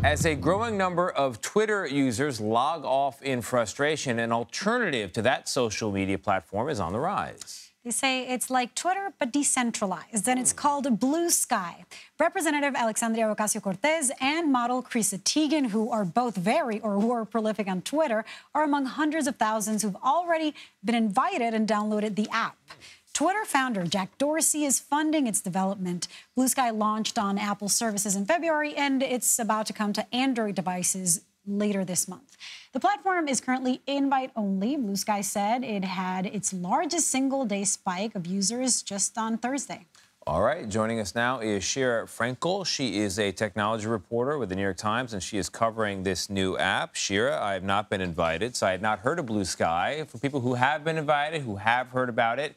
As a growing number of Twitter users log off in frustration, an alternative to that social media platform is on the rise. They say it's like Twitter, but decentralized, and it's called Bluesky. Representative Alexandria Ocasio-Cortez and model Chrissy Teigen, who are both who are prolific on Twitter, are among hundreds of thousands who've already been invited and downloaded the app. Twitter founder Jack Dorsey is funding its development. Bluesky launched on Apple services in February, and it's about to come to Android devices later this month. The platform is currently invite-only. Bluesky said it had its largest single-day spike of users just on Thursday. All right, joining us now is Shira Frankel. She is a technology reporter with the New York Times, and she is covering this new app. Shira, I have not been invited, so I had not heard of Bluesky. For people who have been invited, who have heard about it,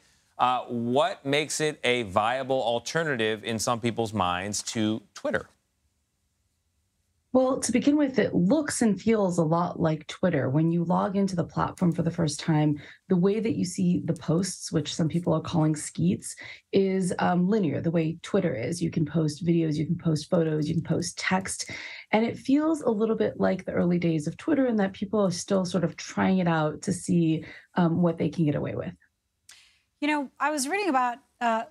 what makes it a viable alternative in some people's minds to Twitter? Well, to begin with, it looks and feels a lot like Twitter. When you log into the platform for the first time, the way that you see the posts, which some people are calling skeets, is linear, the way Twitter is. You can post videos, you can post photos, you can post text. And it feels a little bit like the early days of Twitter in that people are still sort of trying it out to see what they can get away with. You know, I was reading about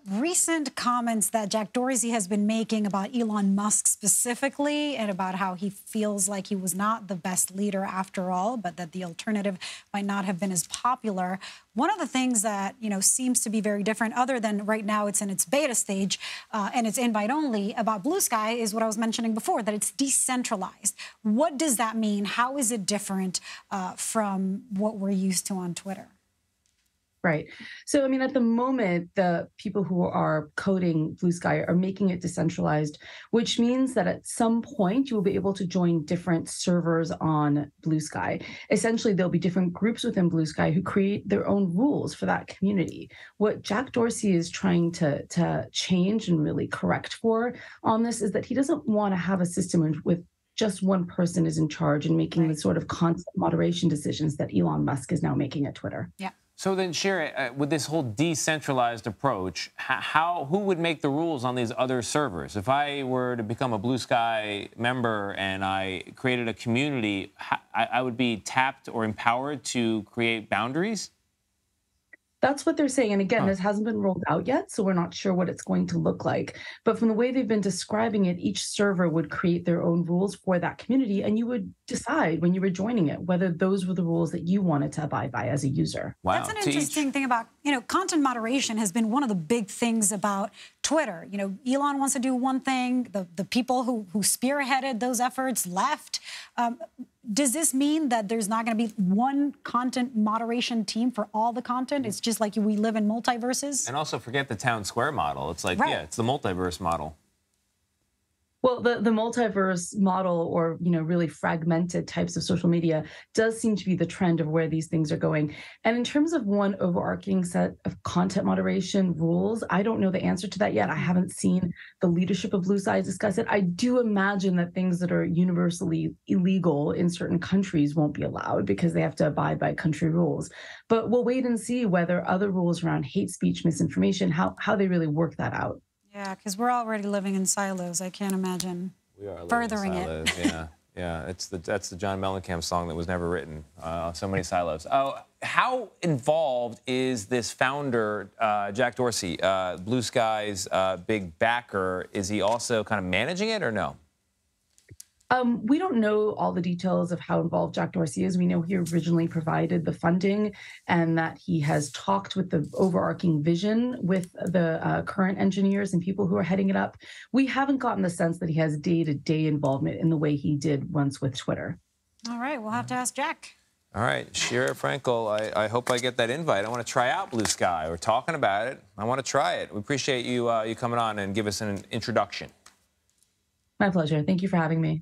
recent comments that Jack Dorsey has been making about Elon Musk specifically, and about how he feels like he was not the best leader after all, but that the alternative might not have been as popular. One of the things that, you know, seems to be very different, other than right now it's in its beta stage and it's invite only, about Bluesky is what I was mentioning before, that it's decentralized. What does that mean? How is it different from what we're used to on Twitter? Right. So, I mean, at the moment, the people who are coding Bluesky are making it decentralized, which means that at some point you will be able to join different servers on Bluesky. Essentially, there'll be different groups within Bluesky who create their own rules for that community. What Jack Dorsey is trying to change and really correct for on this is that he doesn't want to have a system with just one person is in charge and making the sort of content moderation decisions that Elon Musk is now making at Twitter. Yeah. So then, Shira, with this whole decentralized approach, who would make the rules on these other servers? If I were to become a Bluesky member and I created a community, I would be tapped or empowered to create boundaries? That's what they're saying. And again, this hasn't been rolled out yet, so we're not sure what it's going to look like. But from the way they've been describing it, each server would create their own rules for that community, and you would decide when you were joining it whether those were the rules that you wanted to abide by as a user. Wow. That's an interesting thing about, you know, content moderation has been one of the big things about Twitter. You know, Elon wants to do one thing, the people who spearheaded those efforts left. Does this mean that there's not going to be one content moderation team for all the content? It's just like we live in multiverses? And also forget the town square model. It's like, yeah, it's the multiverse model. Well, the multiverse model, or, you know, really fragmented types of social media, does seem to be the trend of where these things are going. And in terms of one overarching set of content moderation rules, I don't know the answer to that yet. I haven't seen the leadership of Bluesky discuss it. I do imagine that things that are universally illegal in certain countries won't be allowed because they have to abide by country rules. But we'll wait and see whether other rules around hate speech, misinformation, how they really work that out. Yeah, because we're already living in silos. I can't imagine furthering it. Yeah, that's the John Mellencamp song that was never written. So many silos. How involved is this founder, Jack Dorsey, Bluesky's big backer? Is he also kind of managing it or no? We don't know all the details of how involved Jack Dorsey is. We know he originally provided the funding and that he has talked with the overarching vision with the current engineers and people who are heading it up. We haven't gotten the sense that he has day-to-day involvement in the way he did once with Twitter. All right, we'll have to ask Jack. All right, Shira Frankel, I hope I get that invite. I want to try out Bluesky. We're talking about it. I want to try it. We appreciate you coming on and give us an introduction. My pleasure. Thank you for having me.